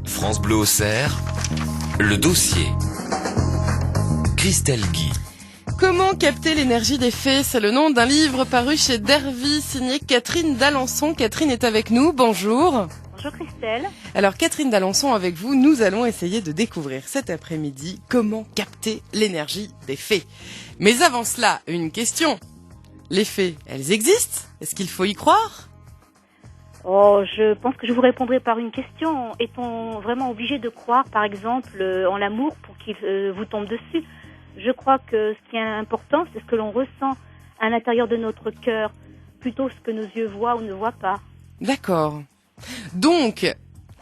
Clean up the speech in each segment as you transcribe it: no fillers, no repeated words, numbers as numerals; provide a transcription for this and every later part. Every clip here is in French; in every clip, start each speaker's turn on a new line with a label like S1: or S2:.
S1: France Bleu Auxerre, le dossier. Christelle Guy.
S2: Comment capter l'énergie des fées? C'est le nom d'un livre paru chez Dervy, signé Catherine d'Alençon. Catherine est avec nous, bonjour.
S3: Bonjour Christelle.
S2: Alors Catherine d'Alençon, avec vous, nous allons essayer de découvrir cet après-midi comment capter l'énergie des fées. Mais avant cela, une question. Les fées, elles existent? Est-ce qu'il faut y croire?
S3: Oh, je pense que je vous répondrai par une question. Est-on vraiment obligé de croire, par exemple, en l'amour pour qu'il vous tombe dessus? Je crois que ce qui est important, c'est ce que l'on ressent à l'intérieur de notre cœur, plutôt ce que nos yeux voient ou ne voient pas.
S2: D'accord. Donc,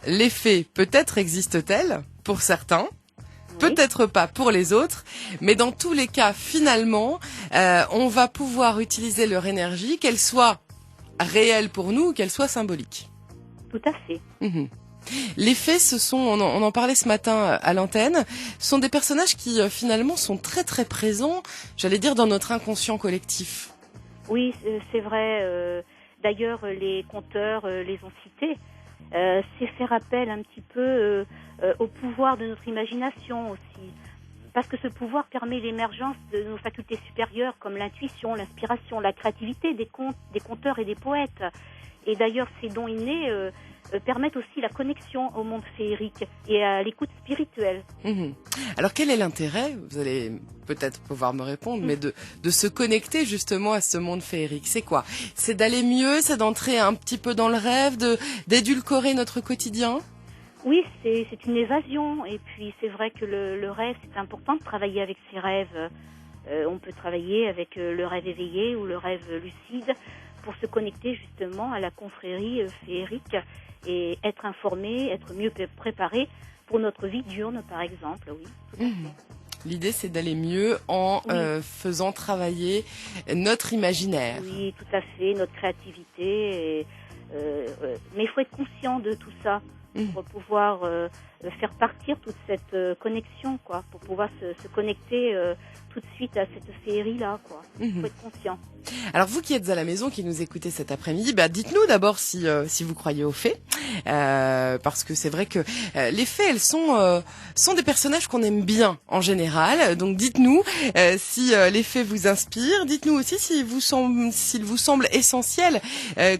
S2: les fées, peut-être existent-elles pour certains, peut-être pas pour les autres, mais dans tous les cas, finalement, on va pouvoir utiliser leur énergie, qu'elle soit réelle pour nous ou qu'elle soit symbolique.
S3: Tout à fait.
S2: Les fées, on en parlait ce matin à l'antenne, sont des personnages qui finalement sont très très présents, j'allais dire, dans notre inconscient collectif.
S3: Oui, c'est vrai. D'ailleurs, les conteurs les ont cités. C'est faire appel un petit peu au pouvoir de notre imagination aussi. Parce que ce pouvoir permet l'émergence de nos facultés supérieures comme l'intuition, l'inspiration, la créativité des conteurs et des poètes. Et d'ailleurs, ces dons innés permettent aussi la connexion au monde féerique et à l'écoute spirituelle.
S2: Alors quel est l'intérêt, vous allez peut-être pouvoir me répondre, mais de se connecter justement à ce monde féerique? C'est quoi? C'est d'aller mieux, c'est d'entrer un petit peu dans le rêve, d'édulcorer notre quotidien?
S3: Oui, c'est une évasion. Et puis c'est vrai que le rêve, c'est important de travailler avec ses rêves. On peut travailler avec le rêve éveillé ou le rêve lucide pour se connecter justement à la confrérie féerique et être informé, être mieux préparé pour notre vie diurne, par exemple. Oui, tout à fait.
S2: L'idée, c'est d'aller mieux en faisant travailler notre imaginaire.
S3: Oui, tout à fait, notre créativité. Mais il faut être conscient de tout ça pour pouvoir faire partir toute cette connexion, quoi, pour pouvoir se connecter tout de suite à cette féerie-là, quoi. Il faut être conscient.
S2: Alors vous qui êtes à la maison, qui nous écoutez cet après-midi, dites-nous d'abord si vous croyez aux fées, parce que c'est vrai que les fées, elles sont des personnages qu'on aime bien en général. Donc dites-nous si les fées vous inspirent. Dites-nous aussi s'il vous semble essentiel,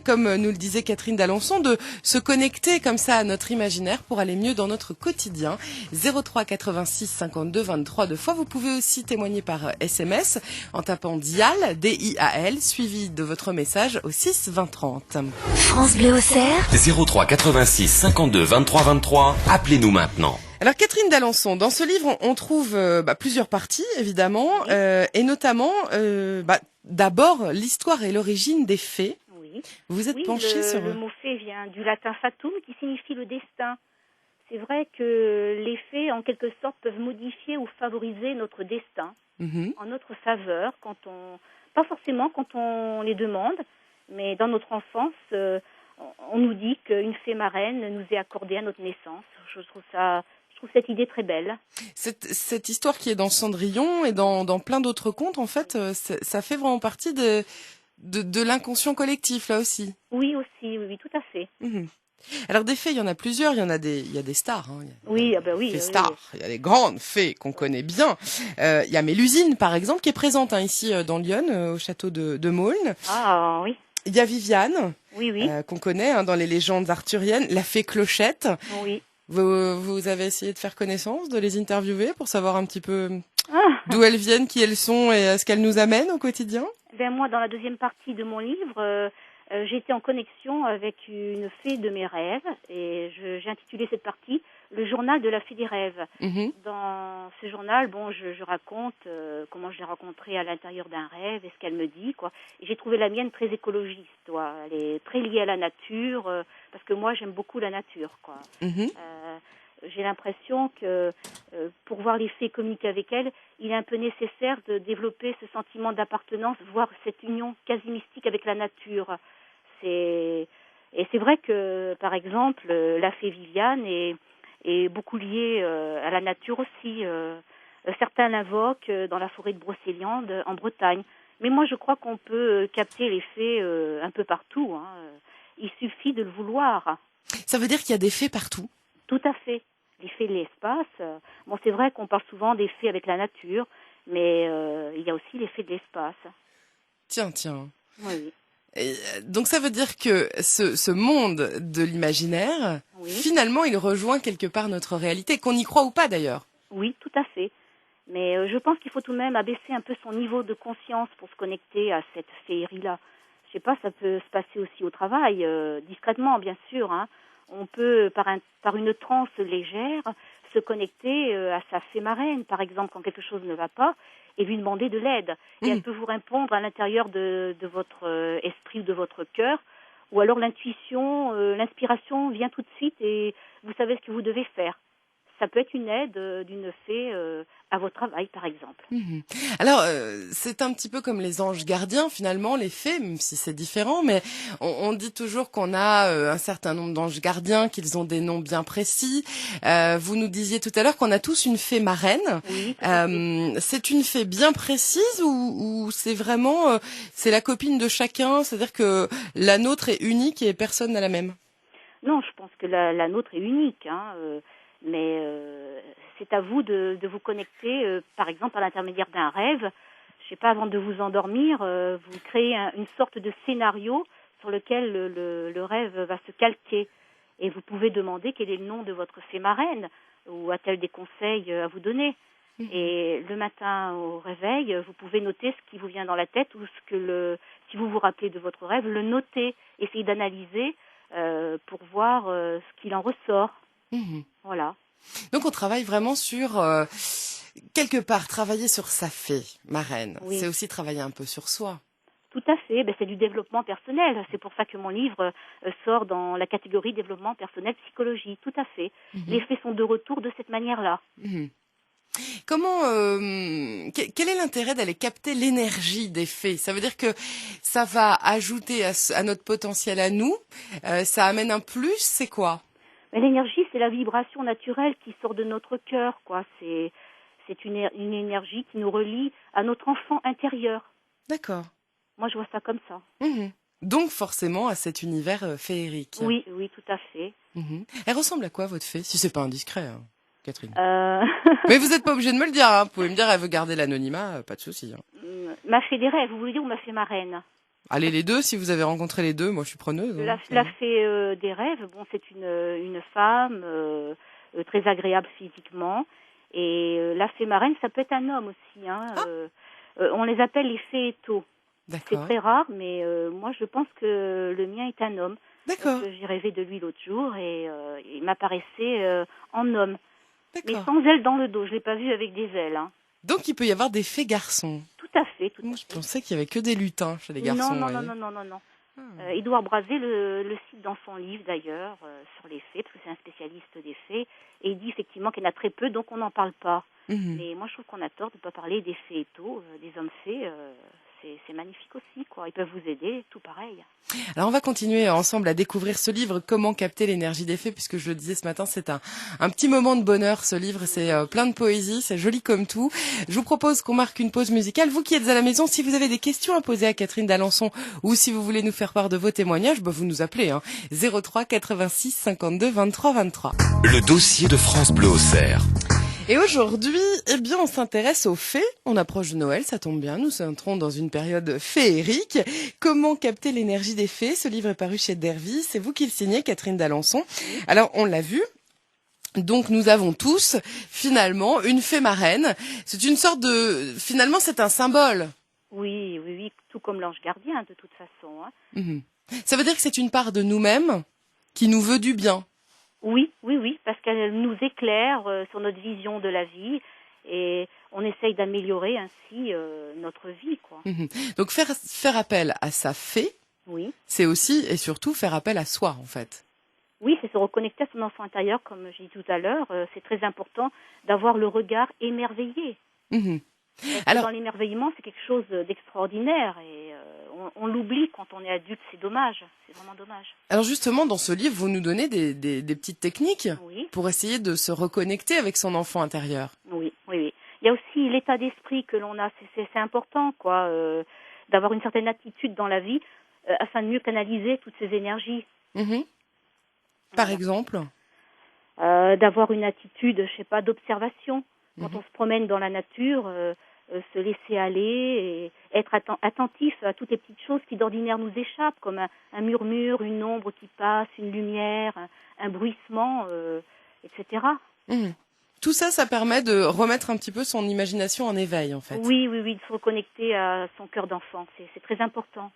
S2: comme nous le disait Catherine d'Alençon, de se connecter comme ça à notre imaginaire pour aller mieux dans notre quotidien. 03 86 52 23 deux fois. Vous pouvez aussi témoigner par SMS en tapant DIAL, D-I-A-L, suivi de votre message au 6 20 30.
S4: France Bleu Auxerre.
S1: 03 86 52 23 23. Appelez-nous maintenant.
S2: Alors Catherine d'Alençon, dans ce livre, on trouve plusieurs parties, évidemment, et notamment, d'abord, l'histoire et l'origine des fées.
S3: Oui.
S2: Vous êtes penchée sur...
S3: Le mot fée vient du latin fatum, qui signifie le destin. C'est vrai que les fées, en quelque sorte, peuvent modifier ou favoriser notre destin en notre faveur, pas forcément quand on les demande, mais dans notre enfance, on nous dit qu'une fée marraine nous est accordée à notre naissance. Je trouve cette idée très belle.
S2: Cette histoire qui est dans Cendrillon et dans plein d'autres contes, en fait, ça fait vraiment partie de l'inconscient collectif, là aussi.
S3: Oui, aussi, oui, tout à fait.
S2: Alors des fées, il y en a plusieurs, il y a des stars.
S3: Oui,
S2: Des stars, il y a des grandes fées qu'on connaît bien. Il y a Mélusine, par exemple, qui est présente ici dans Lyon, au château de Maulne.
S3: Ah, oui.
S2: Il y a Viviane,
S3: oui.
S2: qu'on connaît dans les légendes arthuriennes, la fée Clochette.
S3: Oui.
S2: Vous avez essayé de faire connaissance, de les interviewer pour savoir un petit peu d'où elles viennent, qui elles sont et ce qu'elles nous amènent au quotidien?
S3: Moi, dans la deuxième partie de mon livre, j'ai été en connexion avec une fée de mes rêves et j'ai intitulé cette partie « Le journal de la fée des rêves ». Dans ce journal, je raconte comment je l'ai rencontrée à l'intérieur d'un rêve et ce qu'elle me dit, quoi. Et j'ai trouvé la mienne très écologiste, quoi. Elle est très liée à la nature parce que moi, j'aime beaucoup la nature, quoi. J'ai l'impression que pour voir les fées communiquer avec elles, il est un peu nécessaire de développer ce sentiment d'appartenance, voire cette union quasi mystique avec la nature. Et c'est vrai que, par exemple, la fée Viviane est beaucoup liée à la nature aussi. Certains l'invoquent dans la forêt de Brocéliande, en Bretagne. Mais moi, je crois qu'on peut capter les fées un peu partout. Il suffit de le vouloir.
S2: Ça veut dire qu'il y a des fées partout?
S3: Tout à fait. Les fées de l'espace. Bon, c'est vrai qu'on parle souvent des fées avec la nature, mais il y a aussi les fées de l'espace.
S2: Tiens.
S3: Oui.
S2: Et, donc ça veut dire que ce monde de l'imaginaire, finalement, il rejoint quelque part notre réalité, qu'on y croit ou pas d'ailleurs.
S3: Oui, tout à fait. Mais je pense qu'il faut tout de même abaisser un peu son niveau de conscience pour se connecter à cette féerie-là. Je sais pas, ça peut se passer aussi au travail, discrètement bien sûr, hein. On peut, par une transe légère, se connecter à sa fée marraine, par exemple, quand quelque chose ne va pas, et lui demander de l'aide. Et elle peut vous répondre à l'intérieur de votre esprit ou de votre cœur, ou alors l'intuition, l'inspiration vient tout de suite et vous savez ce que vous devez faire. Ça peut être une aide d'une fée à votre travail, par exemple.
S2: Alors, c'est un petit peu comme les anges gardiens, finalement, les fées, même si c'est différent, mais on dit toujours qu'on a un certain nombre d'anges gardiens, qu'ils ont des noms bien précis. Vous nous disiez tout à l'heure qu'on a tous une fée marraine.
S3: Oui,
S2: c'est une fée bien précise ou c'est vraiment c'est la copine de chacun, c'est-à-dire que la nôtre est unique et personne n'a la même?
S3: Non, je pense que la nôtre est unique, hein, mais c'est à vous de vous connecter, par exemple, à l'intermédiaire d'un rêve. Je sais pas, avant de vous endormir, vous créez une sorte de scénario sur lequel le rêve va se calquer. Et vous pouvez demander quel est le nom de votre fée marraine, ou a-t-elle des conseils à vous donner. Et le matin au réveil, vous pouvez noter ce qui vous vient dans la tête, ou si vous vous rappelez de votre rêve, le noter, essayez d'analyser pour voir ce qu'il en ressort. Voilà.
S2: Donc on travaille vraiment sur, quelque part, travailler sur sa fée marraine.
S3: Oui.
S2: C'est aussi travailler un peu sur soi.
S3: Tout à fait, c'est du développement personnel. C'est pour ça que mon livre sort dans la catégorie développement personnel psychologie. Tout à fait. Les fées sont de retour de cette manière-là.
S2: Comment, quel est l'intérêt d'aller capter l'énergie des fées? Ça veut dire que ça va ajouter à notre potentiel à nous, ça amène un plus, c'est quoi?
S3: Mais l'énergie, c'est la vibration naturelle qui sort de notre cœur, quoi. C'est une énergie qui nous relie à notre enfant intérieur.
S2: D'accord.
S3: Moi, je vois ça comme ça.
S2: Donc forcément à cet univers féerique.
S3: Oui, tout à fait.
S2: Elle ressemble à quoi votre fée? Si c'est pas indiscret, hein, Catherine. Mais vous n'êtes pas obligé de me le dire, hein. Vous pouvez me dire elle veut garder l'anonymat, pas de souci. Hein.
S3: Ma fée des rêves, vous voulez dire, ou ma fée marraine?
S2: Allez, les deux, si vous avez rencontré les deux, moi je suis preneuse. Hein,
S3: la fée des rêves, bon, c'est une femme très agréable physiquement. Et la fée marraine, ça peut être un homme aussi. Hein. On les appelle les fées étaux. C'est très rare, mais moi je pense que le mien est un homme.
S2: D'accord.
S3: J'ai rêvé de lui l'autre jour et il m'apparaissait en homme. Mais
S2: D'accord.
S3: sans ailes dans le dos, je l'ai pas vu avec des ailes. Hein.
S2: Donc il peut y avoir des fées garçons.
S3: Tout à fait.
S2: Moi je pensais qu'il y avait que des lutins chez les garçons.
S3: Non. Édouard Brazé le cite dans son livre d'ailleurs sur les fées, parce que c'est un spécialiste des fées, et il dit effectivement qu'il y en a très peu, donc on n'en parle pas. Mais moi je trouve qu'on a tort de ne pas parler des fées étaux, des hommes fées. C'est magnifique aussi, quoi. Ils peuvent vous aider, tout pareil.
S2: Alors on va continuer ensemble à découvrir ce livre, Comment capter l'énergie des fées, puisque je le disais ce matin, c'est un petit moment de bonheur ce livre, c'est plein de poésie, c'est joli comme tout. Je vous propose qu'on marque une pause musicale. Vous qui êtes à la maison, si vous avez des questions à poser à Catherine d'Alençon ou si vous voulez nous faire part de vos témoignages, vous nous appelez, hein, 03 86 52 23 23.
S1: Le dossier de France Bleu Auxerre.
S2: Et aujourd'hui, eh bien, on s'intéresse aux fées. On approche de Noël, ça tombe bien. Nous entrons dans une période féerique. Comment capter l'énergie des fées? Ce livre est paru chez Dervy. C'est vous qui le signez, Catherine d'Alençon. Alors, on l'a vu. Donc, nous avons tous, finalement, une fée marraine. C'est une sorte de... Finalement, c'est un symbole.
S3: Oui. Tout comme l'ange gardien, de toute façon. Hein.
S2: Ça veut dire que c'est une part de nous-mêmes qui nous veut du bien.
S3: Oui, parce qu'elle nous éclaire sur notre vision de la vie et on essaye d'améliorer ainsi notre vie, quoi.
S2: Donc faire appel à sa fée, c'est aussi et surtout faire appel à soi, en fait.
S3: Oui, c'est se reconnecter à son enfant intérieur, comme j'ai dit tout à l'heure. C'est très important d'avoir le regard émerveillé. Alors, dans l'émerveillement, c'est quelque chose d'extraordinaire et on l'oublie quand on est adulte, c'est dommage, c'est vraiment dommage.
S2: Alors justement, dans ce livre, vous nous donnez des petites techniques pour essayer de se reconnecter avec son enfant intérieur.
S3: Oui. Il y a aussi l'état d'esprit que l'on a, c'est important, quoi, d'avoir une certaine attitude dans la vie afin de mieux canaliser toutes ces énergies.
S2: Par exemple
S3: d'avoir une attitude, je sais pas, d'observation. Quand on se promène dans la nature, se laisser aller et être attentif à toutes les petites choses qui d'ordinaire nous échappent, comme un murmure, une ombre qui passe, une lumière, un bruissement, etc.
S2: Tout ça, ça permet de remettre un petit peu son imagination en éveil, en fait.
S3: Oui, de se reconnecter à son cœur d'enfant, c'est très important.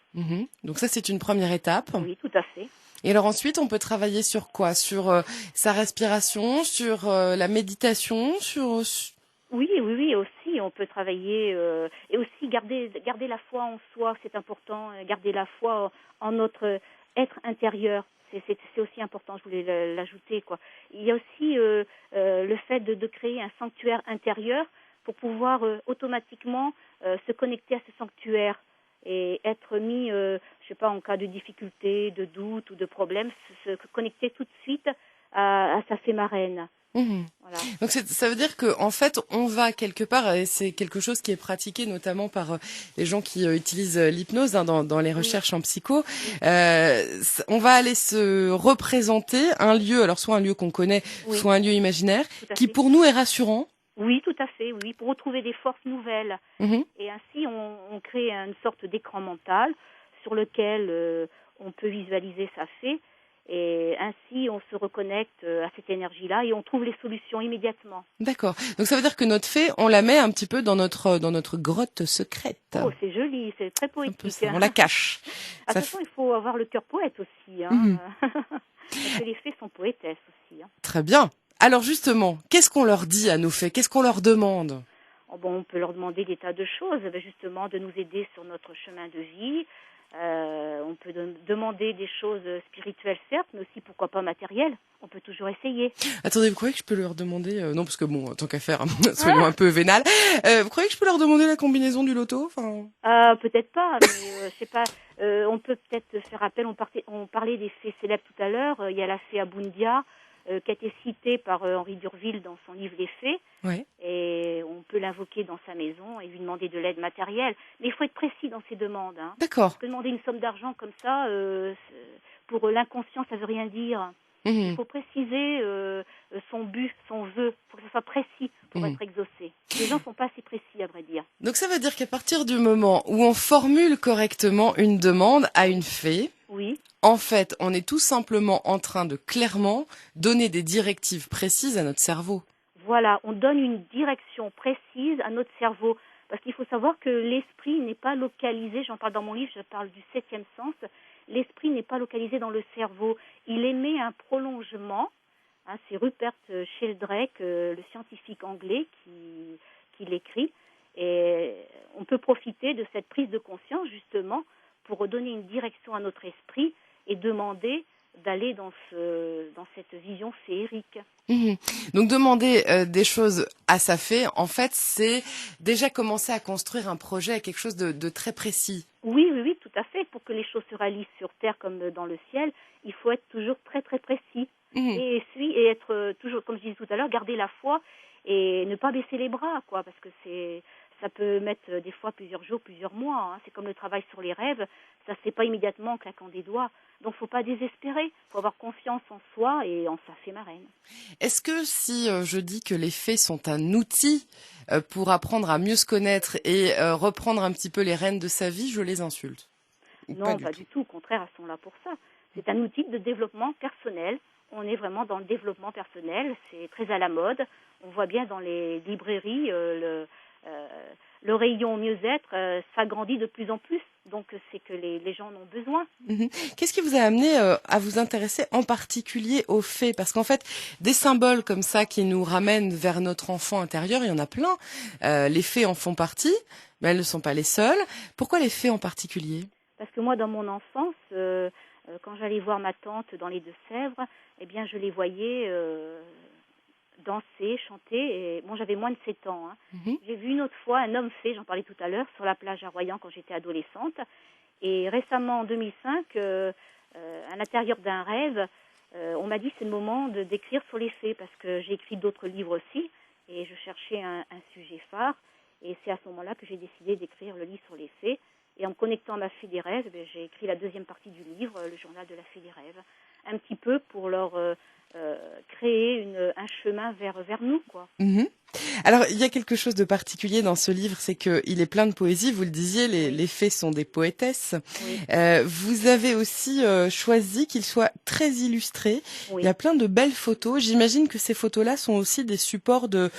S2: Donc ça, c'est une première étape.
S3: Oui, tout à fait.
S2: Et alors ensuite, on peut travailler sur quoi? Sur sa respiration, sur la méditation, sur...
S3: Oui, aussi, on peut travailler et aussi garder la foi en soi, c'est important, garder la foi en notre être intérieur. C'est aussi important, je voulais l'ajouter, quoi. Il y a aussi le fait de créer un sanctuaire intérieur pour pouvoir automatiquement se connecter à ce sanctuaire et être mis, je sais pas, en cas de difficulté, de doute ou de problème, se connecter tout de suite à sa fée marraine. Voilà.
S2: Donc ça veut dire que en fait on va quelque part, et c'est quelque chose qui est pratiqué notamment par les gens qui utilisent l'hypnose dans les recherches en psycho. On va aller se représenter un lieu, alors soit un lieu qu'on connaît, soit un lieu imaginaire, qui pour nous est rassurant.
S3: Oui, tout à fait, oui, pour retrouver des forces nouvelles. Et ainsi on crée une sorte d'écran mental sur lequel on peut visualiser sa fée. Et ainsi, on se reconnecte à cette énergie-là et on trouve les solutions immédiatement.
S2: D'accord. Donc ça veut dire que notre fée, on la met un petit peu dans notre grotte secrète.
S3: Oh, c'est joli, c'est très poétique.
S2: On la cache.
S3: De toute façon, il faut avoir le cœur poète aussi. Parce que les fées sont poétesses aussi.
S2: Très bien. Alors justement, qu'est-ce qu'on leur dit à nos fées? Qu'est-ce qu'on leur demande?
S3: On peut leur demander des tas de choses, justement de nous aider sur notre chemin de vie. On peut demander des choses spirituelles, certes, mais aussi, pourquoi pas, matérielles. On peut toujours essayer.
S2: Attendez, vous croyez que je peux leur demander non, parce que bon, tant qu'à faire, soyons un peu vénal. Vous croyez que je peux leur demander la combinaison du loto?
S3: Peut-être pas, mais je sais pas. On peut peut-être faire appel. On parlait des fées célèbres tout à l'heure. Il y a la fée Abundia, qui a été citée par Henri Durville dans son livre Les Fées.
S2: Ouais.
S3: Et on peut l'invoquer dans sa maison et lui demander de l'aide matérielle. Mais il faut être précis dans ses demandes.
S2: D'accord.
S3: On peut demander une somme d'argent comme ça, pour l'inconscient, ça veut rien dire. Il faut préciser son but, son vœu. Il faut que ce soit précis pour être exaucé. Les gens ne sont pas assez précis, à vrai dire.
S2: Donc ça veut dire qu'à partir du moment où on formule correctement une demande à une fée, en fait, on est tout simplement en train de clairement donner des directives précises à notre cerveau.
S3: Voilà, on donne une direction précise à notre cerveau. Parce qu'il faut savoir que l'esprit n'est pas localisé, j'en parle dans mon livre, je parle du 7e sens, l'esprit n'est pas localisé dans le cerveau. Il émet un prolongement, c'est Rupert Sheldrake, le scientifique anglais, qui l'écrit. Et on peut profiter de cette prise de conscience, justement, pour donner une direction à notre esprit et demander d'aller dans cette vision féerique.
S2: Donc demander des choses à sa fée, en fait, c'est déjà commencer à construire un projet, quelque chose de très précis.
S3: Oui, tout à fait. Pour que les choses se réalisent sur Terre comme dans le ciel, il faut être toujours très, très précis. Et être toujours, comme je disais tout à l'heure, garder la foi et ne pas baisser les bras, quoi, parce que ça peut mettre des fois plusieurs jours, plusieurs mois. C'est comme le travail sur les rêves, ça se fait pas immédiatement en claquant des doigts. Donc, faut pas désespérer. Faut avoir confiance en soi et en sa fée marraine.
S2: Est-ce que si je dis que les fées sont un outil pour apprendre à mieux se connaître et reprendre un petit peu les rênes de sa vie, je les insulte?
S3: Non, pas du tout. Au contraire, elles sont là pour ça. C'est un outil de développement personnel. On est vraiment dans le développement personnel. C'est très à la mode. On voit bien dans les librairies le rayon mieux-être s'agrandit de plus en plus. Donc, c'est que les gens en ont besoin.
S2: Qu'est-ce qui vous a amené à vous intéresser en particulier aux fées? Parce qu'en fait, des symboles comme ça qui nous ramènent vers notre enfant intérieur, il y en a plein. Les fées en font partie, mais elles ne sont pas les seules. Pourquoi les fées en particulier?
S3: Parce que moi, dans mon enfance, quand j'allais voir ma tante dans les Deux-Sèvres, eh bien, je les voyais danser, chanter. Et bon, j'avais moins de 7 ans. J'ai vu une autre fois un homme fée, j'en parlais tout à l'heure, sur la plage à Royan quand j'étais adolescente. Et récemment, en 2005, à l'intérieur d'un rêve, on m'a dit c'est le moment d'écrire sur les fées, parce que j'ai écrit d'autres livres aussi, et je cherchais un sujet phare. Et c'est à ce moment-là que j'ai décidé d'écrire le livre sur les fées. Et en me connectant à ma fée des rêves, j'ai écrit la deuxième partie du livre, le journal de la fée des rêves, un petit peu pour leur créer un chemin vers nous, quoi.
S2: Mhm. Alors, il y a quelque chose de particulier dans ce livre, c'est qu'il est plein de poésie. Vous le disiez, les fées sont des poétesses.
S3: Oui.
S2: Vous avez aussi choisi qu'il soit très illustré.
S3: Oui.
S2: Il y a plein de belles photos. J'imagine que ces photos-là sont aussi des supports de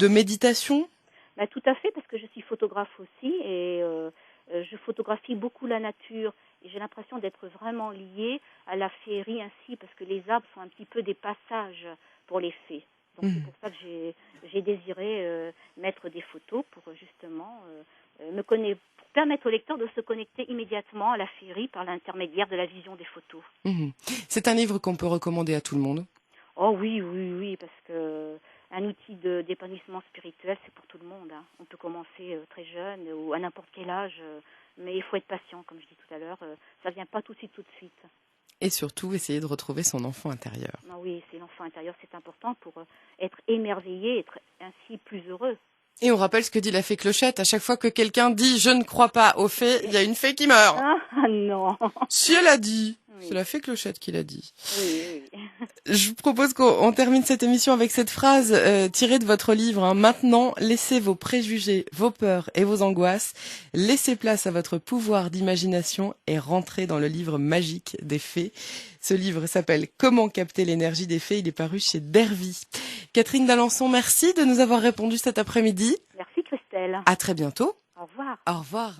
S2: méditation.
S3: Bah, tout à fait, parce que je suis photographe aussi et je photographie beaucoup la nature et j'ai l'impression d'être vraiment liée à la féerie ainsi, parce que les arbres sont un petit peu des passages pour les fées. Donc c'est pour ça que j'ai désiré mettre des photos pour justement pour permettre au lecteur de se connecter immédiatement à la féerie par l'intermédiaire de la vision des photos.
S2: C'est un livre qu'on peut recommander à tout le monde.
S3: Oh oui, parce que un outil d'épanouissement spirituel, c'est pour tout le monde, hein. On peut commencer très jeune ou à n'importe quel âge, mais il faut être patient, comme je dis tout à l'heure. Ça vient pas tout de suite.
S2: Et surtout, essayer de retrouver son enfant intérieur.
S3: Ah oui, c'est l'enfant intérieur, c'est important pour être émerveillé, être ainsi plus heureux.
S2: Et on rappelle ce que dit la fée Clochette. À chaque fois que quelqu'un dit « je ne crois pas aux fées », il y a une fée qui meurt.
S3: Ah non.
S2: Si elle a dit.
S3: Oui.
S2: C'est la fée Clochette qui l'a dit.
S3: Oui.
S2: Je vous propose qu'on termine cette émission avec cette phrase tirée de votre livre. Hein. Maintenant, laissez vos préjugés, vos peurs et vos angoisses. Laissez place à votre pouvoir d'imagination et rentrez dans le livre magique des fées. Ce livre s'appelle « Comment capter l'énergie des fées ». Il est paru chez Dervy. Catherine d'Alençon, merci de nous avoir répondu cet après-midi.
S3: Merci Christelle.
S2: À très bientôt.
S3: Au revoir.
S2: Au revoir.